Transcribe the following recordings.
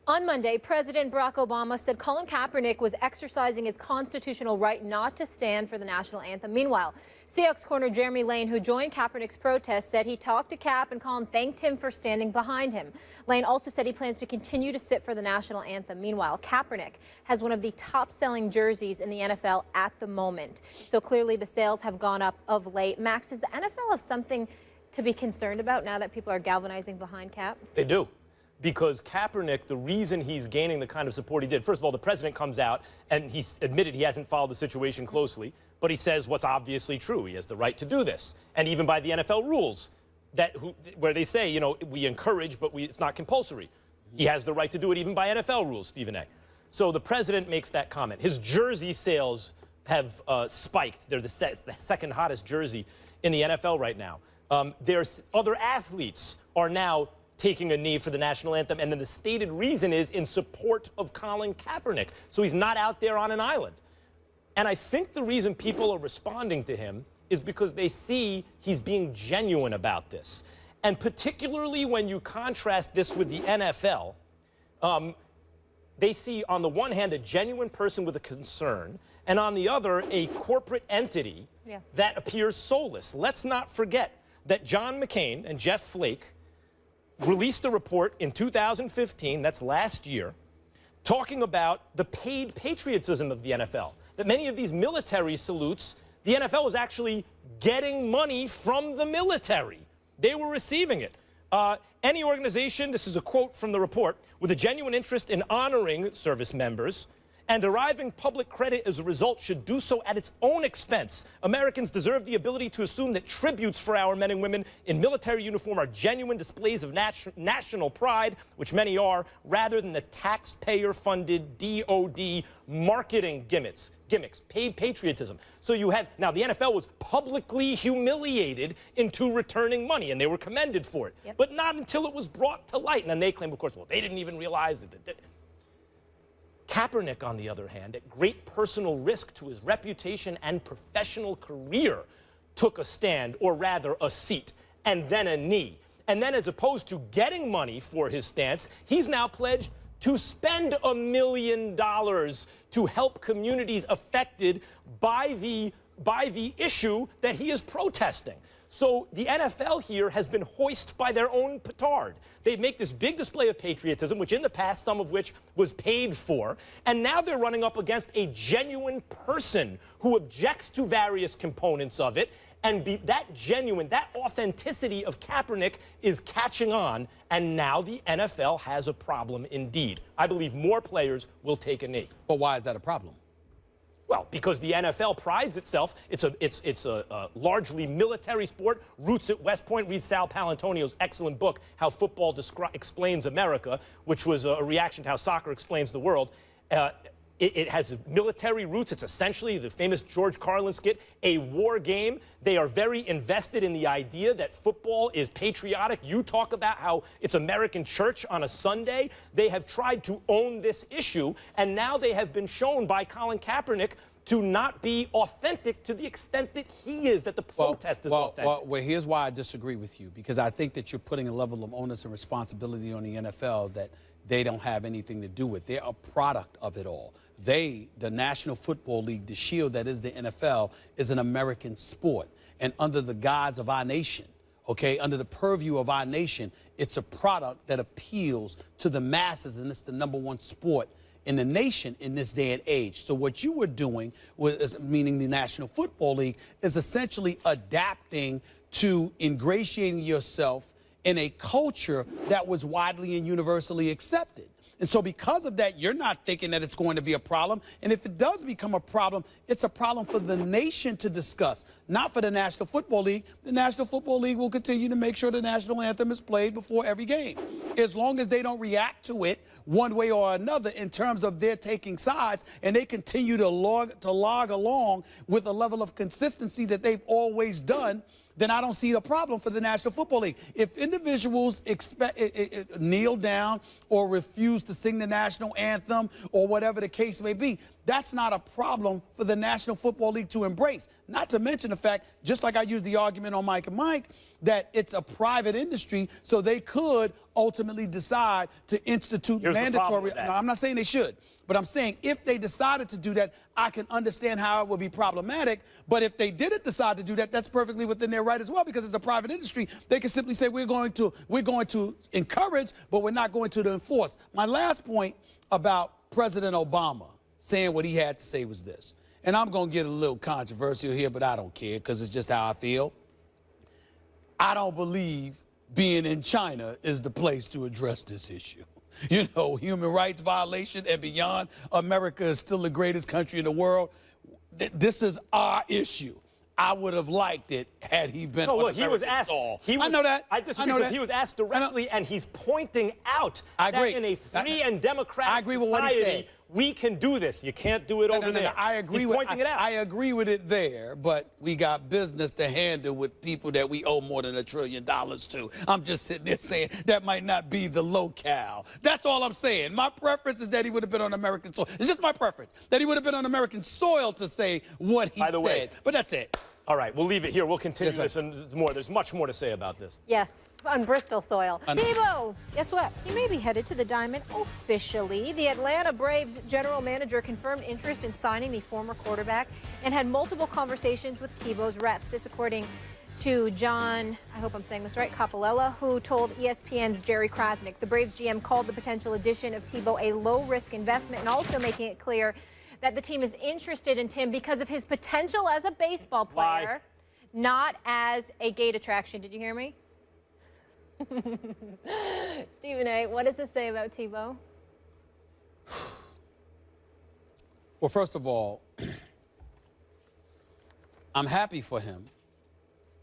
On Monday, President Barack Obama said Colin Kaepernick was exercising his constitutional right not to stand for the national anthem. Meanwhile, Seahawks corner Jeremy Lane, who joined Kaepernick's protest, said he talked to Cap and Colin thanked him for standing behind him. Lane also said he plans to continue to sit for the national anthem. Meanwhile, Kaepernick has one of the top-selling jerseys in the NFL at the moment. So clearly the sales have gone up of late. Max, does the NFL have something to be concerned about now that people are galvanizing behind Cap? They do. Because Kaepernick, the reason he's gaining the kind of support he did, first of all, the president comes out and he's admitted he hasn't followed the situation closely, but he says what's obviously true. He has the right to do this. And even by the NFL rules, where they say, you know, we encourage, but it's not compulsory. He has the right to do it even by NFL rules, Stephen A. So the president makes that comment. His jersey sales have spiked. They're the second hottest jersey in the NFL right now. There's other athletes are now taking a knee for the national anthem, and then the stated reason is in support of Colin Kaepernick. So he's not out there on an island. And I think the reason people are responding to him is because they see he's being genuine about this. And particularly when you contrast this with the NFL, they see on the one hand a genuine person with a concern, and on the other a corporate entity that appears soulless. Let's not forget that John McCain and Jeff Flake released a report in 2015, that's last year, talking about the paid patriotism of the NFL. That many of these military salutes, the NFL was actually getting money from the military. They were receiving it. Any organization, this is a quote from the report, with a genuine interest in honoring service members and deriving public credit as a result should do so at its own expense. Americans deserve the ability to assume that tributes for our men and women in military uniform are genuine displays of national pride, which many are, rather than the taxpayer-funded DOD marketing gimmicks, paid patriotism. So you have, now the NFL was publicly humiliated into returning money, and they were commended for it. But not until it was brought to light. And then they claim, of course, well, they didn't even realize that. Kaepernick, on the other hand, at great personal risk to his reputation and professional career, took a stand, or rather a seat, and then a knee. And then as opposed to getting money for his stance, he's now pledged to spend $1 million to help communities affected by the issue that he is protesting. So the NFL here has been hoisted by their own petard. They make this big display of patriotism, which in the past, some of which was paid for, and now they're running up against a genuine person who objects to various components of it, and that authenticity of Kaepernick is catching on, and now the NFL has a problem indeed. I believe more players will take a knee. But why is that a problem? Well, because the NFL prides itself. It's a largely military sport, roots at West Point. Read Sal Palantonio's excellent book, How Football Explains America, which was a reaction to how soccer explains the world. It has military roots. It's essentially the famous George Carlin skit, a war game. They are very invested in the idea that football is patriotic. You talk about how it's American church on a Sunday. They have tried to own this issue, and now they have been shown by Colin Kaepernick to not be authentic to the extent that he is, that the protest is authentic. Well, here's why I disagree with you, because I think that you're putting a level of onus and responsibility on the NFL that they don't have anything to do with. They're a product of it all. The National Football League, the shield that is the NFL, is an American sport. And under the guise of our nation, okay, under the purview of our nation, it's a product that appeals to the masses, and it's the #1 sport in the nation in this day and age. So what you were doing, meaning the National Football League, is essentially adapting to ingratiating yourself in a culture that was widely and universally accepted. And so because of that, you're not thinking that it's going to be a problem. And if it does become a problem, it's a problem for the nation to discuss, not for the National Football League. The National Football League will continue to make sure the national anthem is played before every game. As long as they don't react to it one way or another in terms of their taking sides, and they continue to log along with a level of consistency that they've always done, then I don't see the problem for the National Football League. If individuals kneel down or refuse to sing the national anthem or whatever the case may be, that's not a problem for the National Football League to embrace. Not to mention the fact, just like I used the argument on Mike and Mike, that it's a private industry, so they could ultimately decide to institute mandatory. No, I'm not saying they should, but I'm saying if they decided to do that, I can understand how it would be problematic. But if they didn't decide to do that, that's perfectly within their right as well, because it's a private industry. They can simply say we're going to encourage, but we're not going to enforce. My last point about President Obama saying what he had to say was this, and I'm going to get a little controversial here, but I don't care because it's just how I feel. I don't believe being in China is the place to address this issue. You know, human rights violation and beyond. America is still the greatest country in the world. This is our issue. I would have liked it had he been. No, on look, he was asked. I know that. I disagree because he was asked directly, and he's pointing out that in a free and democratic society, we can do this. You can't do it over there. I agree. He's pointing it out. I agree with it there, but we got business to handle with people that we owe more than $1 trillion to. I'm just sitting there saying that might not be the locale. That's all I'm saying. My preference is that he would have been on American soil. It's just my preference that he would have been on American soil to say what he said. But that's it. All right, we'll leave it here. We'll continue this and more. There's much more to say about this. Yes, on Bristol soil. Tebow, guess what? He may be headed to the Diamond officially. The Atlanta Braves general manager confirmed interest in signing the former quarterback and had multiple conversations with Tebow's reps. This according to John, I hope I'm saying this right, Capolella, who told ESPN's Jerry Krasnick. The Braves GM called the potential addition of Tebow a low-risk investment and also making it clear that the team is interested in Tim because of his potential as a baseball player, not as a gate attraction. Did you hear me? Stephen A., what does this say about Tebow? Well, first of all, I'm happy for him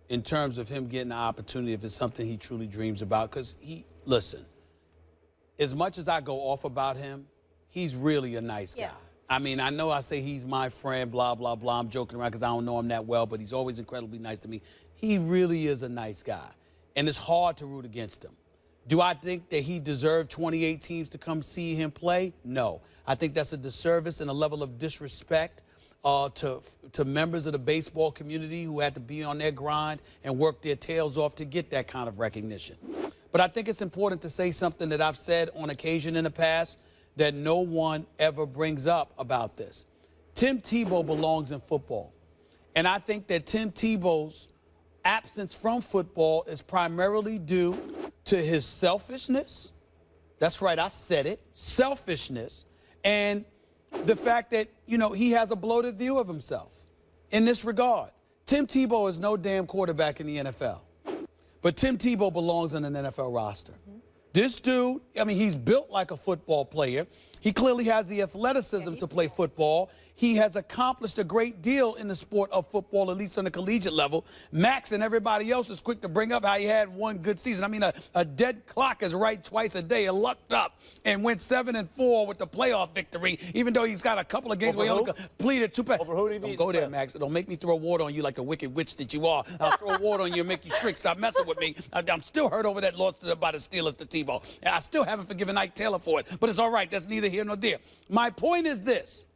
in terms of him getting the opportunity if it's something he truly dreams about. Because listen, as much as I go off about him, he's really a nice guy. I mean, I know I say he's my friend, blah, blah, blah. I'm joking around because I don't know him that well, but he's always incredibly nice to me. He really is a nice guy, and it's hard to root against him. Do I think that he deserved 28 teams to come see him play? No. I think that's a disservice and a level of disrespect to members of the baseball community who had to be on their grind and work their tails off to get that kind of recognition. But I think it's important to say something that I've said on occasion in the past that no one ever brings up about this. Tim Tebow belongs in football. And I think that Tim Tebow's absence from football is primarily due to his selfishness. That's right, I said it. Selfishness. And the fact that, you know, he has a bloated view of himself in this regard. Tim Tebow is no damn quarterback in the NFL. But Tim Tebow belongs on an NFL roster. This dude, I mean, he's built like a football player. He clearly has the athleticism to play football. He has accomplished a great deal in the sport of football, at least on the collegiate level. Max and everybody else is quick to bring up how he had one good season. I mean, a dead clock is right twice a day. He lucked up and went 7-4 with the playoff victory, even though he's got a couple of games where he only completed 2 passes. Don't go there, Max. Don't make me throw water on you like the wicked witch that you are. I'll throw water on you and make you shrink. Stop messing with me. I'm still hurt over that loss by the Steelers to Tebow. And I still haven't forgiven Ike Taylor for it, but it's all right. That's neither here nor there. My point is this.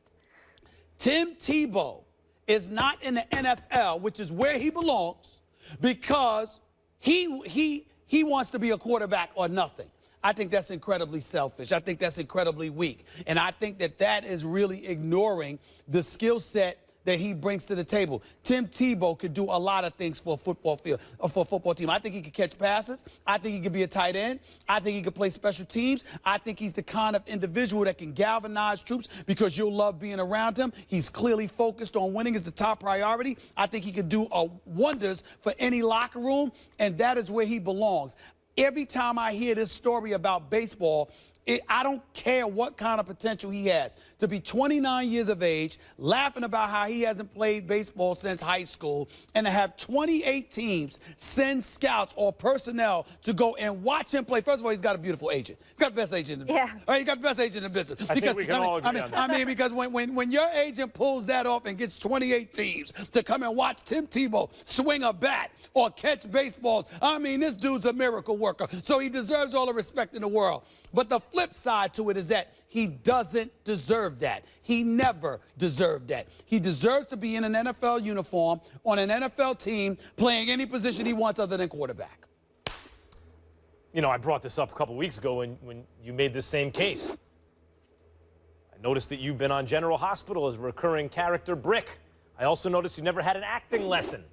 Tim Tebow is not in the NFL, which is where he belongs, because he wants to be a quarterback or nothing. I think that's incredibly selfish. I think that's incredibly weak. And I think that that is really ignoring the skill set that he brings to the table. Tim Tebow could do a lot of things for a football field, or for a football team. I think he could catch passes. I think he could be a tight end. I think he could play special teams. I think he's the kind of individual that can galvanize troops because you'll love being around him. He's clearly focused on winning as the top priority. I think he could do wonders for any locker room, and that is where he belongs. Every time I hear this story about baseball, I don't care what kind of potential he has. To be 29 years of age, laughing about how he hasn't played baseball since high school, and to have 28 teams send scouts or personnel to go and watch him play. First of all, he's got a beautiful agent. He's got the best agent in the business. Right, he's got the best agent in the business. I think we can all agree on that. I mean, because when your agent pulls that off and gets 28 teams to come and watch Tim Tebow swing a bat or catch baseballs, I mean, this dude's a miracle worker. So he deserves all the respect in the world. But the flip side to it is that he doesn't deserve that. He never deserved that. He deserves to be in an NFL uniform on an NFL team playing any position he wants other than quarterback. You know, I brought this up a couple weeks ago when you made this same case. I noticed that you've been on General Hospital as a recurring character brick. I also noticed you never had an acting lesson.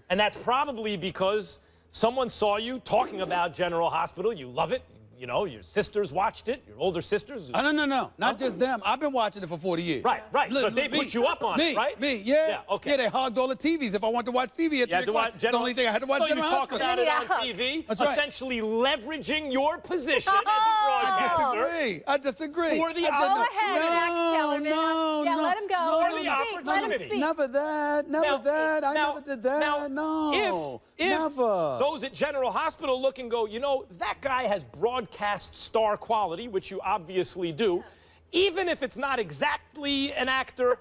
And that's probably because someone saw you talking about General Hospital. You love it. You know, your sisters watched it, your older sisters. No. Not just them. I've been watching it for 40 years. Right. So they put you up on it, right? Yeah. Okay. Yeah, they hogged all the TVs. If I want to watch TV at 3 o'clock, the only thing I had to watch General Hospital. So you talk about it on TV, essentially leveraging your position as a broadcaster. I disagree. For the Go ahead and act, Kellerman. No, let him go. For the opportunity. Never that. I never did that. No. If never. Those at General Hospital look and go, you know, that guy has broadcast star quality, which you obviously do. Even if it's not exactly an actor,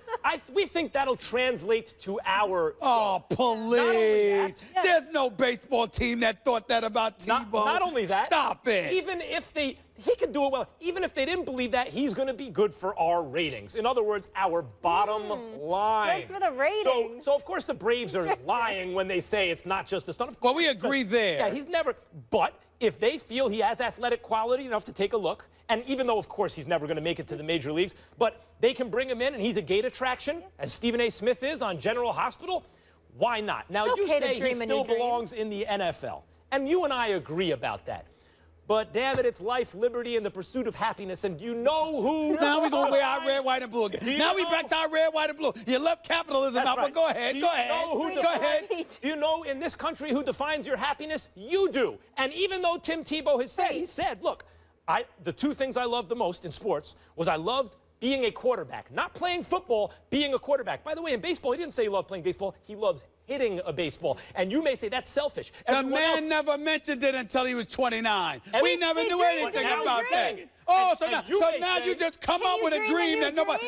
we think that'll translate to our. Oh, please. There's no baseball team that thought that about Tebow. Not only that. Stop it. Even if he could do it well. Even if they didn't believe that, he's going to be good for our ratings. In other words, our bottom line. Good for the ratings. So of course, the Braves are lying when they say it's not just a stunt. Well, we agree there. Yeah, he's never. But if they feel he has athletic quality enough to take a look, and even though, of course, he's never going to make it to the major leagues, but they can bring him in and he's a gate attraction, as Stephen A. Smith is on General Hospital, why not? Now, you say he still belongs in the NFL, and you and I agree about that. But, damn it, it's life, liberty, and the pursuit of happiness. And do you know who? Now we're going to wear our red, white, and blue again. Now we back to our red, white, and blue. You left capitalism out, but go ahead. Go ahead. Do you know in this country who defines your happiness? You do. And even though Tim Tebow has said, he said, look, the two things I loved the most in sports was I loved being a quarterback. Not playing football, being a quarterback. By the way, in baseball, he didn't say he loved playing baseball. He loves hitting a baseball. And you may say that's selfish. The man never mentioned it until he was 29. We never knew anything about that. Oh, so now you just come up with a dream that nobody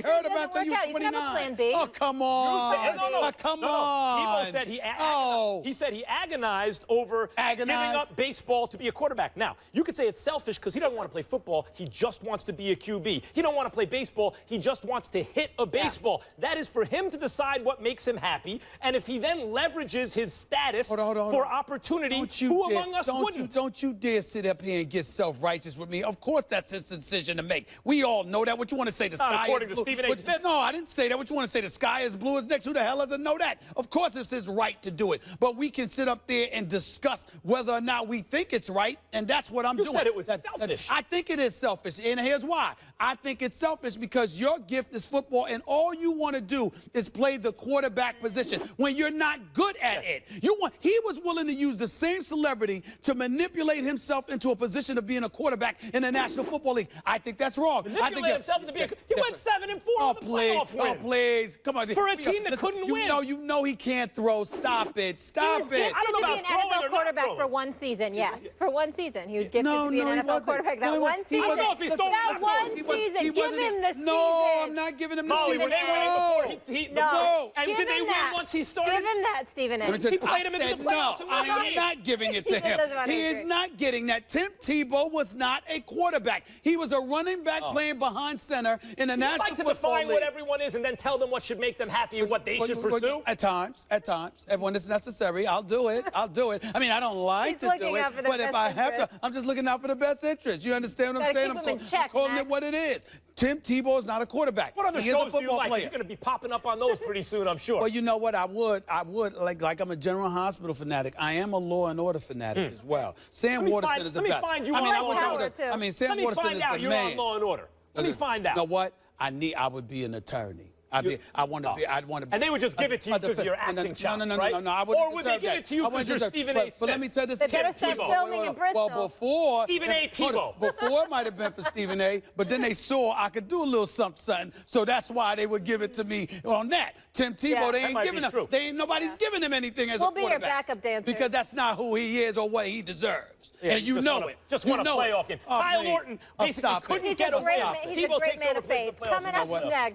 heard about until you were 29. Oh, come on. Come on. Tebow said he agonized over giving up baseball to be a quarterback. Now, you could say it's selfish because he doesn't want to play football. He just wants to be a QB. He don't want to play baseball. He just wants to hit a baseball. That is for him to decide what makes him happy. And if he then leverages his status for opportunity, who among us wouldn't? Don't you dare sit up here and get self-righteous with me. Of course that's his decision to make. We all know that. What you want to say, the sky according is to blue? Stephen A. Smith. No, I didn't say that. What you want to say, the sky is blue as next? Who the hell doesn't know that? Of course it's his right to do it. But we can sit up there and discuss whether or not we think it's right, and that's what I'm doing. You said it was selfish. I think it is selfish, and here's why. I think it's selfish because your gift is football, and all you want to do is play the quarterback position when you're not good at it. He was willing to use the same celebrity to manipulate himself into a position of being a quarterback in the National Football League. I think that's wrong. Manipulate himself into being he went 7-4 with the playoff win. Oh, please. Come on. For a team that couldn't win. You know he can't throw. Stop it. Stop it. I don't know about throwing an NFL quarterback for one season, yes. For one season. He was gifted to be an NFL quarterback that one season. I don't know if he's throwing that one season. Give him the season. No, I'm not giving him the season. Were they winning before? No. And did they win once he started? Give him that, Stephen A. He played him into the playoffs. No, I am not giving it to him. He is not getting that. Tim Tebow was not a quarterback. He was a running back playing behind center in the National Football League. You'd like to define what everyone is and then tell them what should make them happy and what they should pursue? At times. And when it's necessary, I'll do it. I mean, I don't like to do it, but if I have to, I'm just looking out for the best interest. You understand what I'm saying? I'm calling it what it is. Tim Tebow is not a quarterback. What other he shows is a football do you like? player. You're going to be popping up on those pretty soon, I'm sure. Well, you know what? I would like I'm a General Hospital fanatic. I am a Law and Order fanatic as well. Sam Waterston is the best. Let me find you on Law and Order. Sam Waterston is the man. You're on Law and Order. Let me find out. You know what? I would be an attorney. I'd want to be. And they would just give it to you because of your acting chops, right? No. I wouldn't or would they give it to you because you're Stephen A. Smith? But let me tell this. They better start filming in Bristol. Well, before Stephen A. Tebow. Before it might have been for Stephen A. But then they saw I could do a little something, so that's why they would give it to me on that. Tim Tebow, they ain't giving him. Nobody's giving him anything as a quarterback. We'll be your backup dancer because that's not who he is or what he deserves, and you know it. Just won a playoff game. Kyle Orton basically couldn't get away. He's a great man of faith. Coming up next.